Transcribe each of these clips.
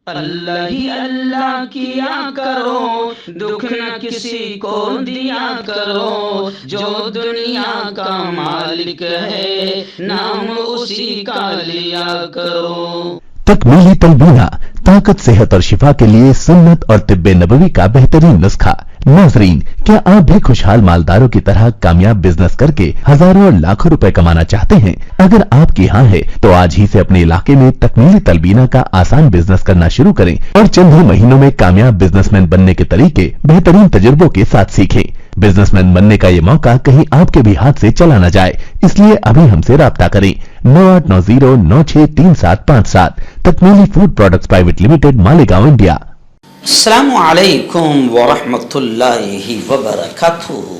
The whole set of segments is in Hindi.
अल्लाह ही अल्लाह किया करो, दुख न किसी को दिया करो, जो दुनिया का मालिक है नाम उसी का लिया करो। तकमीली तलबीना, ताकत, सेहत और शिफा के लिए सुन्नत और तिब्बे नबवी का बेहतरीन नुस्खा। नाजरीन, क्या आप भी खुशहाल मालदारों की तरह कामयाब बिजनेस करके हजारों और लाखों रुपए कमाना चाहते हैं? अगर आपकी हाँ है तो आज ही से अपने इलाके में तकमीली तलबीना का आसान बिजनेस करना शुरू करें और चंद ही महीनों में कामयाब बिजनेसमैन बनने के तरीके बेहतरीन तजुर्बों के साथ सीखें। बिजनेसमैन बनने का ये मौका कहीं आपके भी हाथ से चला न जाए, इसलिए अभी हमसे राब्ता करें 9890963757। Takmili food products private limited, Malegaon, India. अस्सलामु अलैकुम वरहमतुल्लाहि वबरकातुहू।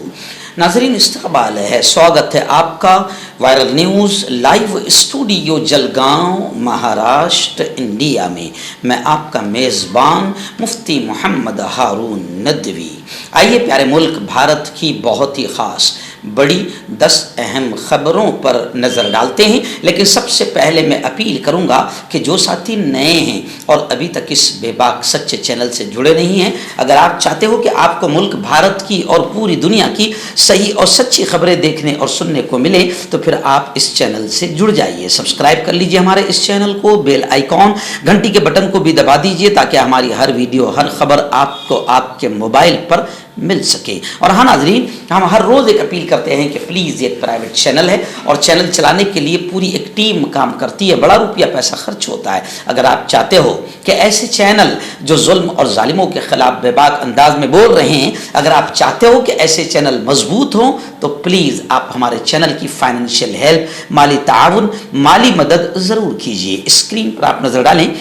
नाज़रीन, इस्तक़बाल है, स्वागत है आपका viral news live studio Jalgaon, Maharashtra, India में। मैं आपका मेज़बान मुफ्ती मोहम्मद हारून नदवी। आइए प्यारे मुल्क भारत की बहुत ही ख़ास बड़ी 10 अहम ख़बरों पर नज़र डालते हैं। लेकिन सबसे पहले मैं अपील करूंगा कि जो साथी नए हैं और अभी तक इस बेबाक सच्चे चैनल से जुड़े नहीं हैं, अगर आप चाहते हो कि आपको मुल्क भारत की और पूरी दुनिया की सही और सच्ची खबरें देखने और सुनने को मिले, तो फिर आप इस चैनल से जुड़ जाइए। सब्सक्राइब कर लीजिए हमारे इस चैनल को, बेल आइकॉन घंटी के बटन को भी दबा दीजिए ताकि हमारी हर वीडियो, हर खबर आपको आपके मोबाइल पर मिल सके। और हाँ नाजरीन, हम हर रोज़ एक अपील करते हैं कि प्लीज़, ये प्राइवेट चैनल है और चैनल चलाने के लिए पूरी एक टीम काम करती है, बड़ा रुपया पैसा खर्च होता है। अगर आप चाहते हो कि ऐसे चैनल जो जुल्म और जालिमों के खिलाफ बेबाक अंदाज में बोल रहे हैं, अगर आप चाहते हो कि ऐसे चैनल मजबूत हों, तो प्लीज़ आप हमारे चैनल की फाइनेंशियल हेल्प, माली ताउन, माली मदद ज़रूर कीजिए। स्क्रीन पर आप नज़र डालें,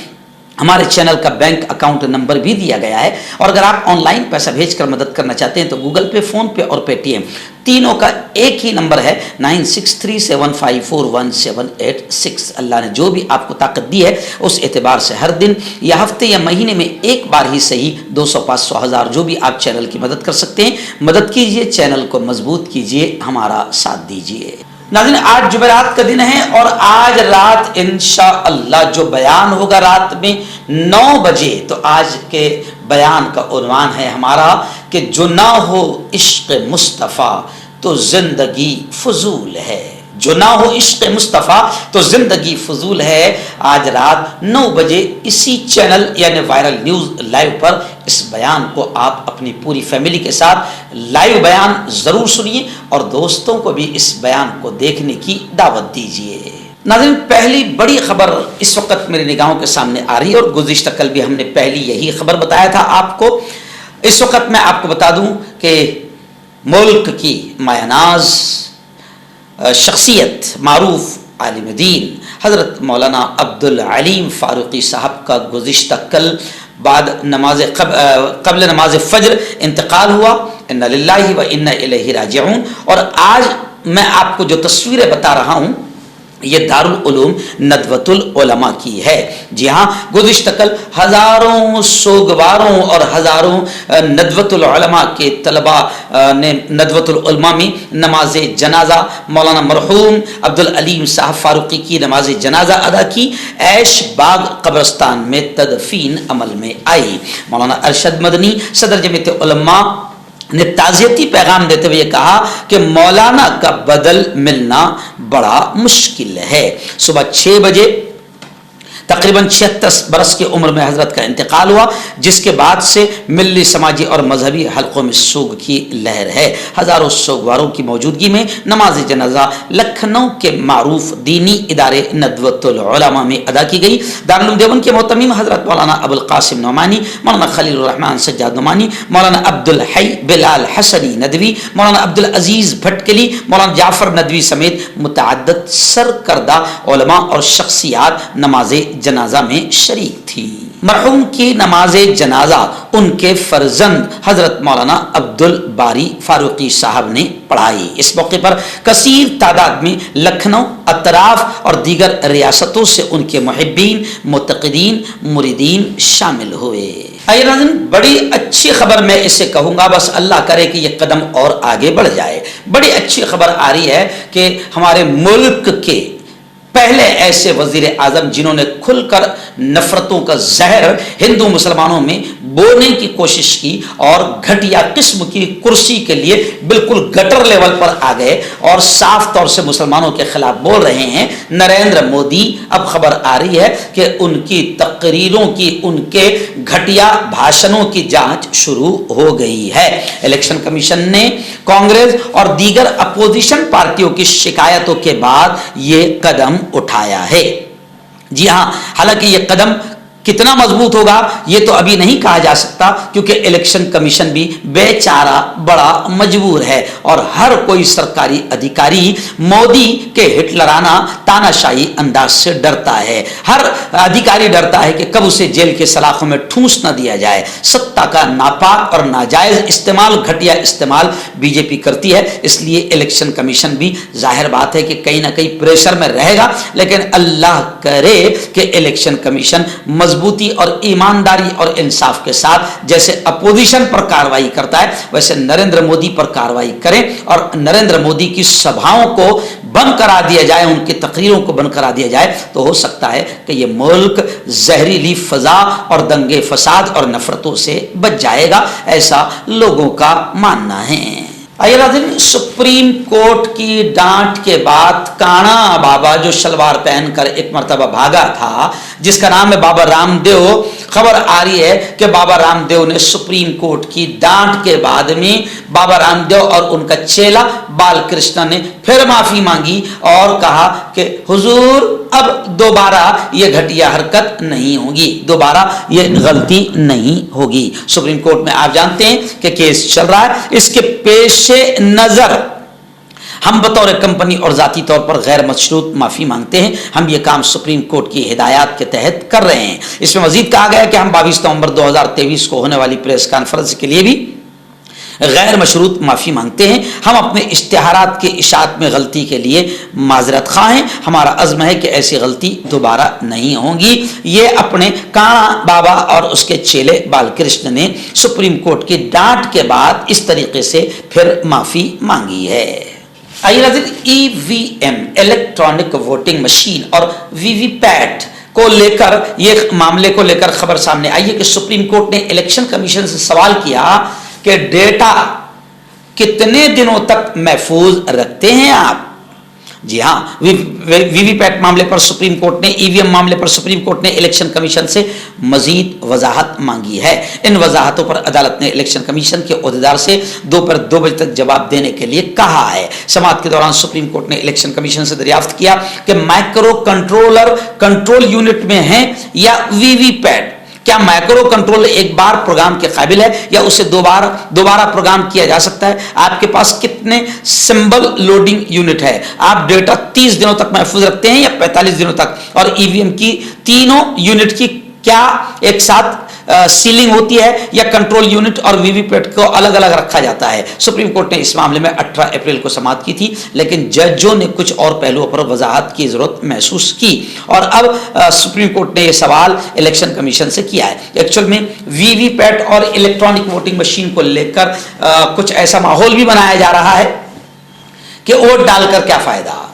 हमारे चैनल का बैंक अकाउंट नंबर भी दिया गया है। और अगर आप ऑनलाइन पैसा भेजकर मदद करना चाहते हैं तो गूगल पे, फ़ोन पे और पेटीएम तीनों का एक ही नंबर है 9637541786। अल्लाह ने जो भी आपको ताकत दी है उस एतबार से हर दिन या हफ्ते या महीने में एक बार ही सही 200, 500, 1000 जो भी आप चैनल की मदद कर सकते हैं, मदद कीजिए, चैनल को मजबूत कीजिए, हमारा साथ दीजिए। नाज़रीन, आज जुमेरात का दिन है और आज रात इंशाअल्लाह जो बयान होगा रात में 9 बजे, तो आज के बयान का उन्वान है हमारा कि जो ना हो इश्क़ मुस्तफ़ा तो ज़िंदगी फजूल है। जो ना हो इश्क़ मुस्तफ़ा तो ज़िंदगी फजूल है। आज रात 9 बजे इसी चैनल यानी वायरल न्यूज़ लाइव पर इस बयान को आप अपनी पूरी फैमिली के साथ लाइव बयान ज़रूर सुनिए और दोस्तों को भी इस बयान को देखने की दावत दीजिए। नाज़रीन, पहली बड़ी खबर इस वक्त मेरी निगाहों के सामने आ रही है और गुज़िश्ता कल भी हमने पहली यही खबर बताया था आपको। इस वक्त मैं आपको बता दूं कि मुल्क की मायनाज शख्सियत, मारूफ आलिम दीन हज़रत मौलाना अब्दुल अलीम फ़ारूक़ी साहब का गुज़िश्ता कल बाद क़ब्ल नमाज फ़ज्र इंतकाल हुआ। इन्ना लिल्लाहि व इन्ना इलैहि राजिऊन। और आज मैं आपको जो तस्वीरें बता रहा हूँ ये दारुल उलूम नदवतुल उलमा की है। जी हाँ, गुज़िश्ता कल हज़ारों सोगवारों और हज़ारों नदवतुल उलमा के तलबा ने नदवतुल उलमा में नमाज जनाजा मौलाना मरहूम अब्दुल अलीम साहब फ़ारूक़ी की नमाज जनाजा अदा की। ऐश बाग कब्रस्तान में तदफीन अमल में आई। मौलाना अरशद मदनी सदर जमीयत उलमा ने ताज़ियती पैगाम देते हुए कहा कि मौलाना का बदल मिलना बड़ा मुश्किल है। सुबह 6 बजे तकरीबन 76 बरस की उम्र में हज़रत का इंतकाल हुआ, जिसके बाद से मिल्ली, समाजी और मजहबी हलकों में सोग की लहर है। हज़ारों सोगवारों की मौजूदगी में नमाज जनाजा लखनऊ के मारूफ दीनी इदारे नदवतुल उलमा में अदा की गई। दारुल उलूम देवबंद के मोहतमीम हज़रत मौलाना अबुल क़ासिम नौमानी, मौलाना खलीलुर रहमान सज्जाद नौमानी, मौलाना अब्दुल हई बिलाल हसनी नदवी, मौलाना अब्दुल अजीज़ भटकली, मौलाना जाफ़र नदवी समेत मुतअद्दिद सरकर्दा उलमा और शख्सियात नमाज जनाजा में शरीक थी। मरहूम की नमाज जनाजा उनके फर्जंद हजरत मौलाना अब्दुल बारी फारूकी साहब ने पढ़ाई। इस मौके पर कसीर तादाद में लखनऊ, अतराफ और दीगर रियासतों से उनके मुहिब्बीन, मुतक़िदीन, मुरीदीन शामिल हुए। आइए नाज़रीन, बड़ी अच्छी खबर मैं इसे कहूँगा, बस अल्लाह करे कि ये कदम और आगे बढ़ जाए। बड़ी अच्छी खबर आ रही है कि हमारे मुल्क के पहले ऐसे वजीर आजम जिन्होंने खुलकर नफरतों का जहर हिंदू मुसलमानों में बोने की कोशिश की और घटिया किस्म की कुर्सी के लिए बिल्कुल गटर लेवल पर आ गए और साफ तौर से मुसलमानों के खिलाफ बोल रहे हैं, नरेंद्र मोदी। अब खबर आ रही है कि उनकी तकरीरों की, उनके घटिया भाषणों की जांच शुरू हो गई है। इलेक्शन कमीशन ने कांग्रेस और दीगर अपोजिशन पार्टियों की शिकायतों के बाद यह कदम उठाया है। जी हां, हालांकि यह कदम कितना मजबूत होगा यह तो अभी नहीं कहा जा सकता, क्योंकि इलेक्शन कमीशन भी बेचारा बड़ा मजबूर है और हर कोई सरकारी अधिकारी मोदी के हिटलराना तानाशाही अंदाज से डरता है। हर अधिकारी डरता है कि कब उसे जेल के सलाखों में ठूंस न दिया जाए। सत्ता का नापाक और नाजायज इस्तेमाल, घटिया इस्तेमाल बीजेपी करती है, इसलिए इलेक्शन कमीशन भी जाहिर बात है कि कहीं ना कहीं प्रेशर में रहेगा। लेकिन अल्लाह करे कि इलेक्शन कमीशन मजबूती और ईमानदारी और इंसाफ के साथ जैसे अपोजिशन पर कार्रवाई करता है वैसे नरेंद्र मोदी पर कार्रवाई करें और नरेंद्र मोदी की सभाओं को बंद करा दिया जाए, उनकी तकरीरों को बंद करा दिया जाए, तो हो सकता है कि यह मुल्क जहरीली फजा और दंगे फसाद और नफरतों से बच जाएगा, ऐसा लोगों का मानना है। आइए, सुप्रीम कोर्ट की डांट के बाद काना बाबा जो शलवार पहनकर एक मर्तबा भागा था, जिसका नाम है बाबा रामदेव, खबर आ रही है कि बाबा रामदेव ने सुप्रीम कोर्ट की डांट के बाद में बाबा रामदेव और उनका चेला बालकृष्ण ने फिर माफी मांगी और कहा कि हुजूर अब दोबारा यह घटिया हरकत नहीं होगी, दोबारा यह गलती नहीं होगी। सुप्रीम कोर्ट में आप जानते हैं कि केस चल रहा है, इसके पेशे नजर हम बतौर कंपनी और जाती तौर पर गैर मशरूत माफी मांगते हैं। हम ये काम सुप्रीम कोर्ट की हिदायत के तहत कर रहे हैं। इसमें मजीद कहा गया कि हम 22 नवंबर 2023 को होने वाली प्रेस कॉन्फ्रेंस के लिए भी गैर मशरूत माफी मांगते हैं। हम अपने इश्तिहारात के इशात में गलती के लिए माजरत खा हैं। हमारा अज़्म है कि ऐसी गलती दोबारा नहीं होगी। ये अपने काना बाबा और उसके चेले बालकृष्ण ने सुप्रीम कोर्ट की डांट के बाद इस तरीके से फिर माफी मांगी है। आइए नाज़रीन, ईवीएम इलेक्ट्रॉनिक वोटिंग मशीन और वीवीपैट को लेकर ये मामले को लेकर खबर सामने आई है कि सुप्रीम कोर्ट ने इलेक्शन कमीशन से सवाल किया कि डेटा कितने दिनों तक महफूज रखते हैं आप। जी हां, वीवीपैट मामले पर सुप्रीम कोर्ट ने, ईवीएम मामले पर सुप्रीम कोर्ट ने इलेक्शन कमीशन से मजीद वजाहत मांगी है। इन वजाहतों पर अदालत ने इलेक्शन कमीशन के ओहदेदार से दोपहर 2 बजे तक जवाब देने के लिए कहा है। समाअत के दौरान सुप्रीम कोर्ट ने इलेक्शन कमीशन से दरियाफ्त किया कि माइक्रो कंट्रोलर कंट्रोल यूनिट में है या वीवीपैट, क्या माइक्रो कंट्रोल एक बार प्रोग्राम के काबिल है या उसे दोबारा प्रोग्राम किया जा सकता है? आपके पास कितने सिंबल लोडिंग यूनिट है? आप डेटा 30 दिनों तक महफूज रखते हैं या 45 दिनों तक? और ईवीएम की तीनों यूनिट की क्या एक साथ सीलिंग होती है या कंट्रोल यूनिट और वीवीपैट को अलग अलग रखा जाता है? सुप्रीम कोर्ट ने इस मामले में 18 अप्रैल को समाअत की थी, लेकिन जजों ने कुछ और पहलुओं पर वजाहत की जरूरत महसूस की और अब सुप्रीम कोर्ट ने यह सवाल इलेक्शन कमीशन से किया है। एक्चुअल में वीवीपैट और इलेक्ट्रॉनिक वोटिंग मशीन को लेकर कुछ ऐसा माहौल भी बनाया जा रहा है कि वोट डालकर क्या फायदा।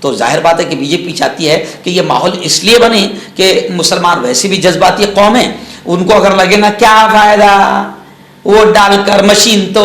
तो जाहिर बात है कि बीजेपी चाहती है कि यह माहौल इसलिए बने कि मुसलमान वैसे भी जज्बाती कौम है, उनको अगर लगे ना क्या फायदा वोट डालकर, मशीन तो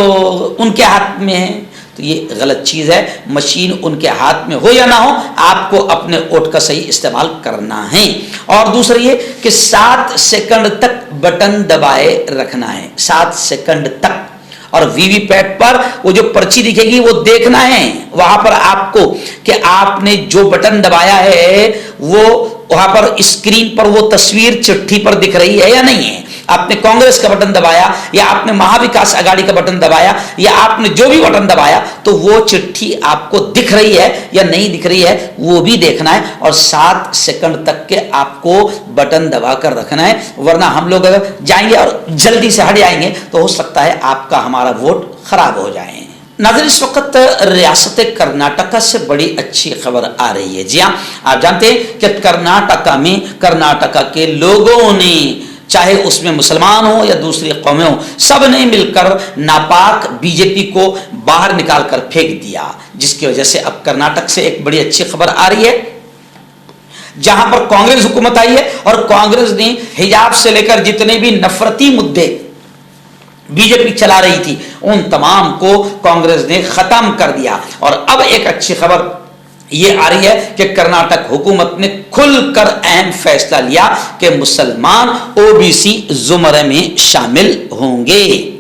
उनके हाथ में है, तो ये गलत चीज है। मशीन उनके हाथ में हो या ना हो, आपको अपने वोट का सही इस्तेमाल करना है। और दूसरी ये कि 7 सेकंड तक बटन दबाए रखना है, 7 सेकंड तक। और वीवीपैट पर वो जो पर्ची दिखेगी वो देखना है वहां पर आपको कि आपने जो बटन दबाया है वो वहां पर स्क्रीन पर वो तस्वीर चिट्ठी पर दिख रही है या नहीं है। आपने कांग्रेस का बटन दबाया या आपने महाविकास आघाड़ी का बटन दबाया या आपने जो भी बटन दबाया, तो वो चिट्ठी आपको दिख रही है या नहीं दिख रही है वो भी देखना है। और 7 सेकंड तक के आपको बटन दबा कर रखना है, वरना हम लोग अगर जाएंगे और जल्दी से हट जाएंगे तो हो सकता है आपका हमारा वोट खराब हो जाए। नाज़रीन, इस वक्त रियासत कर्नाटका से बड़ी अच्छी खबर आ रही है। जी हाँ, आप जानते हैं कि कर्नाटका में कर्नाटका के लोगों ने, चाहे उसमें मुसलमान हो या दूसरी कौमें हो, सब ने मिलकर नापाक बीजेपी को बाहर निकाल कर फेंक दिया, जिसकी वजह से अब कर्नाटक से एक बड़ी अच्छी खबर आ रही है। जहां पर कांग्रेस हुकूमत आई है और कांग्रेस ने हिजाब से लेकर जितने भी नफरती मुद्दे बीजेपी चला रही थी उन तमाम को कांग्रेस ने खत्म कर दिया। और अब एक अच्छी खबर ये आ रही है कि कर्नाटक हुकूमत ने खुलकर अहम फैसला लिया कि मुसलमान ओबीसी जुमरे में शामिल होंगे।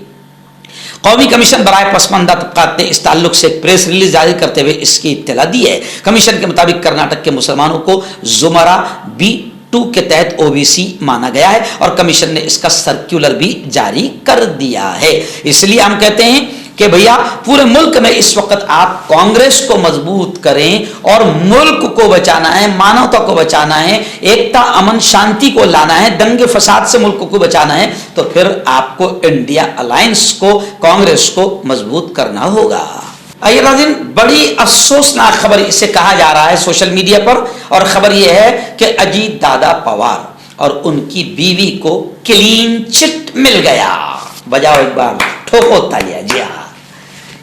कौमी कमीशन बराए पसमानदा तबकात ने इस ताल्लुक से एक प्रेस रिलीज जारी करते हुए इसकी इत्तला दी है। कमीशन के मुताबिक कर्नाटक के मुसलमानों को जुमरा B2 के तहत ओबीसी माना गया है और कमीशन ने इसका सर्कुलर भी जारी कर दिया है। इसलिए हम कहते हैं कि भैया पूरे मुल्क में इस वक्त आप कांग्रेस को मजबूत करें और मुल्क को बचाना है, मानवता को बचाना है, एकता अमन शांति को लाना है, दंगे फसाद से मुल्क को बचाना है, तो फिर आपको इंडिया अलायंस को, कांग्रेस को मजबूत करना होगा। आइए नाज़रीन, बड़ी अफसोसनाक खबर इसे कहा जा रहा है सोशल मीडिया पर, और खबर यह है कि अजीत दादा पवार और उनकी बीवी को क्लीन चिट मिल गया। बजाओ एक बार ठोको तालियां। जी हाँ,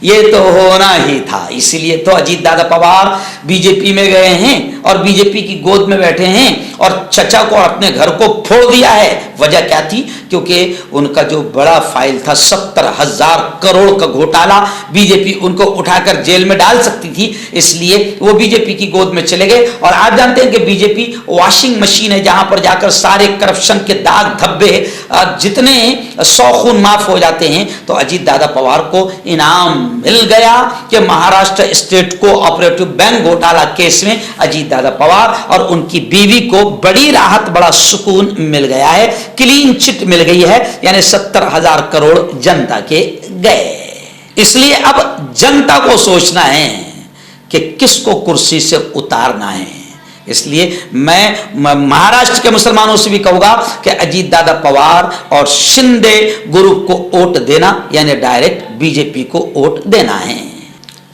ये तो होना ही था। इसीलिए तो अजीत दादा पवार बीजेपी में गए हैं और बीजेपी की गोद में बैठे हैं और चचा को अपने घर को फोड़ दिया है। वजह क्या थी? क्योंकि उनका जो बड़ा फाइल था 70,000 करोड़ का घोटाला, बीजेपी उनको उठाकर जेल में डाल सकती थी, इसलिए वो बीजेपी की गोद में चले गए। और आप जानते हैं कि बीजेपी वॉशिंग मशीन है जहां पर जाकर सारे करप्शन के दाग धब्बे जितने 100 खून माफ हो जाते हैं। तो अजीत दादा पवार को इनाम मिल गया कि Maharashtra state co operative bank घोटाला केस में अजीत दादा पवार और उनकी बीवी को बड़ी राहत, बड़ा सुकून मिल गया है, क्लीन चिट मिल गई है, यानी 70,000 करोड़ जनता के गए। इसलिए अब जनता को सोचना है कि किसको कुर्सी से उतारना है। इसलिए मैं महाराष्ट्र के मुसलमानों से भी कहूंगा कि अजीत दादा पवार और शिंदे ग्रुप को वोट देना, यानी डायरेक्ट बीजेपी को वोट देना है।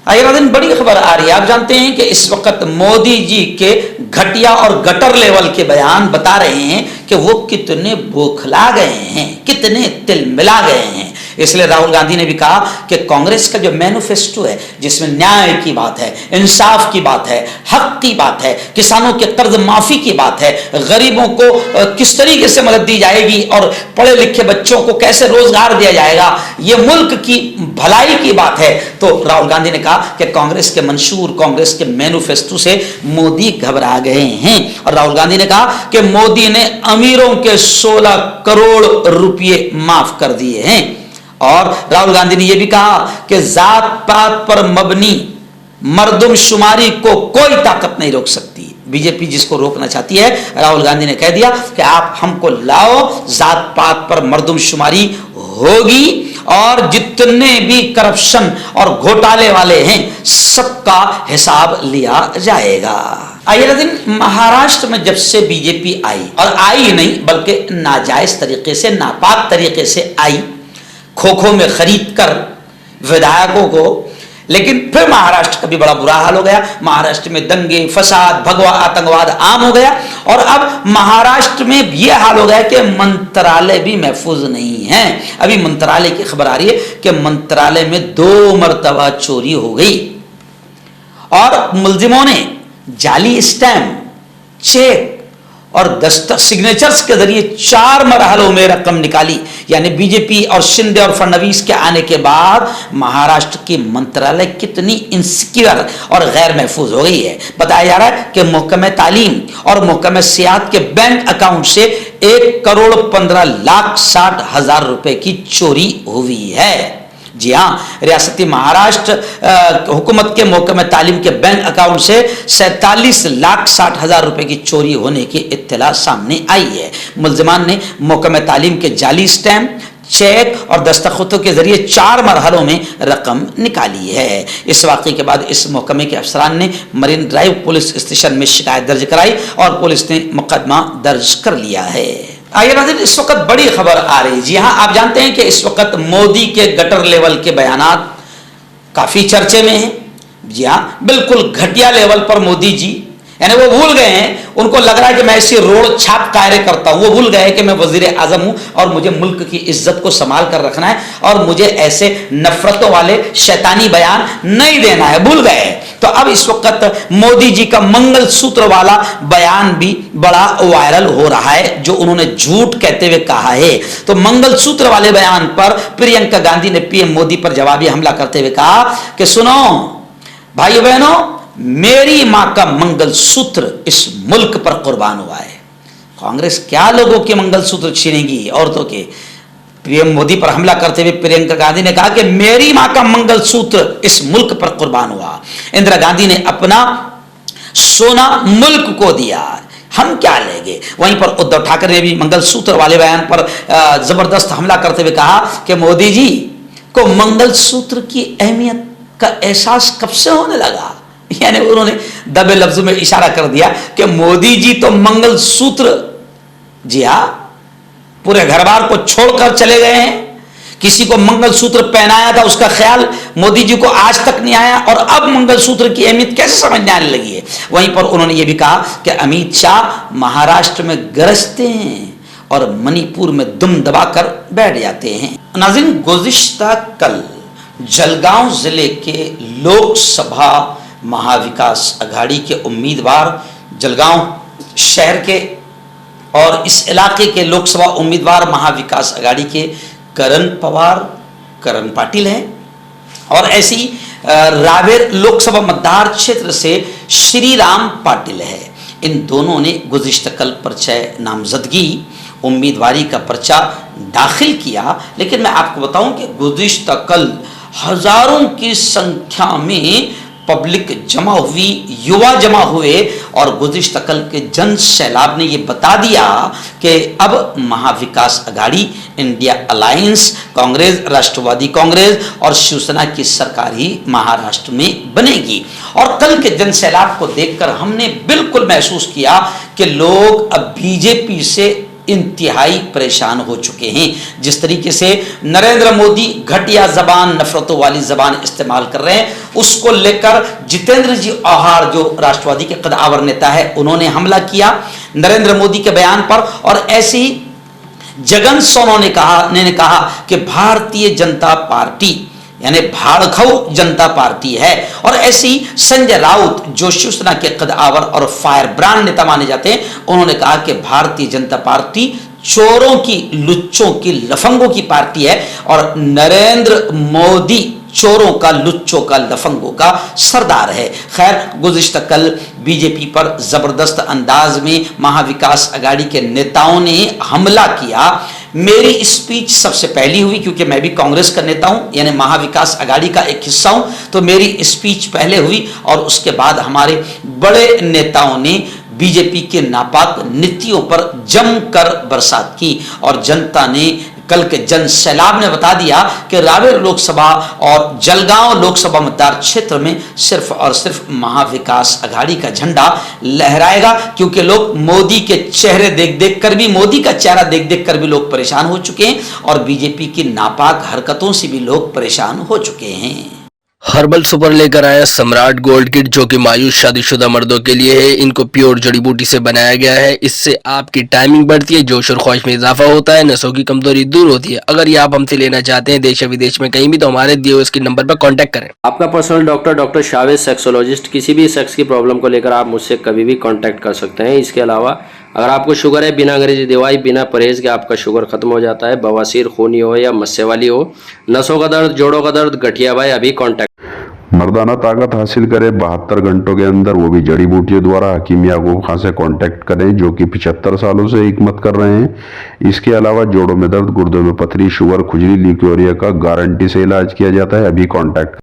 आइए नाज़रीन, बड़ी खबर आ रही है। आप जानते हैं कि इस वक्त मोदी जी के घटिया और गटर लेवल के बयान बता रहे हैं कि वो कितने बौखला गए हैं, कितने तिलमिला गए हैं। इसलिए राहुल गांधी ने भी कहा कि कांग्रेस का जो मैनिफेस्टो है, जिसमें न्याय की बात है, इंसाफ की बात है, हक की बात है, किसानों के कर्ज माफी की बात है, गरीबों को किस तरीके से मदद दी जाएगी और पढ़े लिखे बच्चों को कैसे रोजगार दिया जाएगा, ये मुल्क की भलाई की बात है। तो राहुल गांधी ने कहा कि कांग्रेस के मंशूर, कांग्रेस के मैनिफेस्टो से मोदी घबरा गए हैं। और राहुल गांधी ने कहा कि मोदी ने अमीरों के 16 करोड़ रुपए माफ कर दिए हैं। और राहुल गांधी ने यह भी कहा कि जात पात पर मबनी मर्दमशुमारी को कोई ताकत नहीं रोक सकती। बीजेपी जिसको रोकना चाहती है, राहुल गांधी ने कह दिया कि आप हमको लाओ, जात पात पर मर्दमशुमारी होगी और जितने भी करप्शन और घोटाले वाले हैं सबका हिसाब लिया जाएगा। आइए नाज़रीन, महाराष्ट्र में जब से बीजेपी आई, और आई नहीं बल्कि नाजायज तरीके से, नापाक तरीके से आई, खो-खो में खरीद कर विधायकों को, लेकिन फिर महाराष्ट्र का भी बड़ा बुरा हाल हो गया। महाराष्ट्र में दंगे फसाद, भगवा आतंकवाद आम हो गया और अब महाराष्ट्र में यह हाल हो गया कि मंत्रालय भी महफूज नहीं है। अभी मंत्रालय की खबर आ रही है कि मंत्रालय में 2 मरतबा चोरी हो गई और मुलजिमों ने जाली स्टैम्प, चेक और दस्तखत, सिग्नेचर्स के जरिए 4 मरहलों में रकम निकाली। यानी बीजेपी और शिंदे और फडणवीस के आने के बाद महाराष्ट्र की मंत्रालय कितनी इनसिक्योर और गैर महफूज हो गई है। बताया जा रहा है कि महकमे तालीम और महकमे सियाहत के बैंक अकाउंट से 1,15,60,000 रुपए की चोरी हुई है। जी हाँ, रियासती महाराष्ट्र हुकूमत के महकमे तालीम के बैंक अकाउंट से 47,60,000 रुपए की चोरी होने की इत्तला सामने आई है। मुलजिमान ने महकमे तालीम के जाली स्टैम्प, चेक और दस्तखतों के जरिए 4 मरहलों में रकम निकाली है। इस वाक़े के बाद इस महकमे के अफसरान ने मरीन ड्राइव पुलिस स्टेशन में शिकायत दर्ज कराई और पुलिस ने मुकदमा दर्ज कर लिया है। आइए नाज़रीन, इस वक्त बड़ी खबर आ रही है। जी हाँ, आप जानते हैं कि इस वक्त मोदी के गटर लेवल के बयानात काफी चर्चे में हैं। जी हाँ, बिल्कुल घटिया लेवल पर मोदी जी, यानी वो भूल गए हैं, उनको लग रहा है कि मैं ऐसी रोड छाप कार्य करता हूं। वो भूल गए कि मैं वजीर आजम हूं और मुझे मुल्क की इज्जत को संभाल कर रखना है और मुझे ऐसे नफरतों वाले शैतानी बयान नहीं देना है, भूल गए। तो अब इस वक्त मोदी जी का मंगलसूत्र वाला बयान भी बड़ा वायरल हो रहा है, जो उन्होंने झूठ कहते हुए कहा है। तो मंगलसूत्र वाले बयान पर प्रियंका गांधी ने पीएम मोदी पर जवाबी हमला करते हुए कहा कि सुनो भाइयों बहनों, मेरी मां का मंगलसूत्र इस मुल्क पर कुर्बान हुआ है। कांग्रेस क्या लोगों के मंगलसूत्र छीनेगी, औरतों के? पीएम मोदी पर हमला करते हुए प्रियंका गांधी ने कहा कि मेरी मां का मंगलसूत्र इस मुल्क पर कुर्बान हुआ। इंदिरा गांधी ने अपना सोना मुल्क को दिया, हम क्या लेंगे। वहीं पर उद्धव ठाकरे ने भी मंगलसूत्र वाले बयान पर जबरदस्त हमला करते हुए कहा कि मोदी जी को मंगलसूत्र की अहमियत का एहसास कब से होने लगा। यानी उन्होंने दबे लफ्जों में इशारा कर दिया कि मोदी जी तो मंगलसूत्र, जी हां, पूरे घर बार को छोड़कर चले गए हैं। किसी को मंगलसूत्र पहनाया था, उसका ख्याल मोदी जी को आज तक नहीं आया और अब मंगलसूत्र की अहमियत कैसे समझ में आने लगी है। वहीं पर उन्होंने यह भी कहा कि अमित शाह महाराष्ट्र में गरजते हैं और मणिपुर में दुम दबाकर बैठ जाते हैं। नाज़रीन, गुज़िश्ता कल जलगांव जिले के लोकसभा महाविकास अघाड़ी के उम्मीदवार, जलगांव शहर के और इस इलाके के लोकसभा उम्मीदवार महाविकास अघाड़ी के करण पाटिल हैं और ऐसी रावेर लोकसभा मतदार क्षेत्र से श्रीराम पाटिल है। इन दोनों ने गुज़िश्ता कल पर्चा नामजदगी उम्मीदवारी का पर्चा दाखिल किया। लेकिन मैं आपको बताऊं कि गुज़िश्ता कल हजारों की संख्या में पब्लिक जमा हुई, युवा जमा हुए और गुज़िश्ता कल के जन सैलाब ने यह बता दिया कि अब महाविकास अघाड़ी, इंडिया अलायंस, कांग्रेस, राष्ट्रवादी कांग्रेस और शिवसेना की सरकार ही महाराष्ट्र में बनेगी। और कल के जन सैलाब को देखकर हमने बिल्कुल महसूस किया कि लोग अब बीजेपी से इंतहाई परेशान हो चुके हैं। जिस तरीके से नरेंद्र मोदी घटिया जबान, नफरतों वाली जबान इस्तेमाल कर रहे हैं, उसको लेकर जितेंद्र जी आहार जो राष्ट्रवादी के कदावर नेता है, उन्होंने हमला किया नरेंद्र मोदी के बयान पर। और ऐसे ही जगन सोनो ने कहा कि भारतीय जनता पार्टी यानी भाड़खऊ जनता पार्टी है। और ऐसी संजय राउत जो शिवसेना के कदावर और फायर ब्रांड नेता माने जाते हैं, उन्होंने कहा कि भारतीय जनता पार्टी चोरों की, लुच्चों की, लफंगों की पार्टी है और नरेंद्र मोदी चोरों का, लुच्चों का, लफंगों का सरदार है। खैर, गुज़िश्ता कल बीजेपी पर जबरदस्त अंदाज में महाविकास अघाड़ी के नेताओं ने हमला किया। मेरी स्पीच सबसे पहली हुई क्योंकि मैं भी कांग्रेस का नेता हूं, यानी महाविकास अघाड़ी का एक हिस्सा हूं, तो मेरी स्पीच पहले हुई और उसके बाद हमारे बड़े नेताओं ने बीजेपी के नापाक नीतियों पर जमकर बरसात की और जनता ने, कल के जन सैलाब ने बता दिया कि रावेर लोकसभा और जलगांव लोकसभा मतदार क्षेत्र में सिर्फ और सिर्फ महाविकास अघाड़ी का झंडा लहराएगा। क्योंकि लोग मोदी के चेहरे देख देख कर भी, मोदी का चेहरा देख देख कर भी लोग परेशान हो चुके हैं और बीजेपी की नापाक हरकतों से भी लोग परेशान हो चुके हैं। हर्बल सुपर लेकर आया सम्राट गोल्ड किट, जो कि मायूस शादीशुदा मर्दों के लिए है। इनको प्योर जड़ी बूटी से बनाया गया है। इससे आपकी टाइमिंग बढ़ती है, जोश और ख्वाहिश में इजाफा होता है, नसों की कमजोरी दूर होती है। अगर ये आप हमसे लेना चाहते हैं देश या विदेश में कहीं भी, तो हमारे दिए हुए स्क्रीन नंबर पर कांटेक्ट करें। आपका पर्सनल डॉक्टर शावेज सेक्सोलॉजिस्ट, किसी भी सेक्स की प्रॉब्लम को लेकर आप मुझसे कभी भी कांटेक्ट कर सकते हैं। इसके अलावा अगर आपको शुगर है, बिना अंग्रेजी दवाई, बिना परहेज के आपका शुगर खत्म हो जाता है, बवासीर, खूनी हो या मस्से वाली हो, नसों का दर्द, जोड़ों का दर्द, गठिया भाई, अभी कांटेक्ट। मर्दाना ताकत हासिल करे 72 घंटों के अंदर, वो भी जड़ी बूटियों द्वारा। हकीम याकूब खान से कांटेक्ट करें, जो कि 75 सालों से हिकमत कर रहे हैं। इसके अलावा जोड़ों में दर्द, गुर्दों में पथरी, शुगर, खुजली, ल्यूकेरिया का गारंटी से इलाज किया जाता है। अभी कांटेक्ट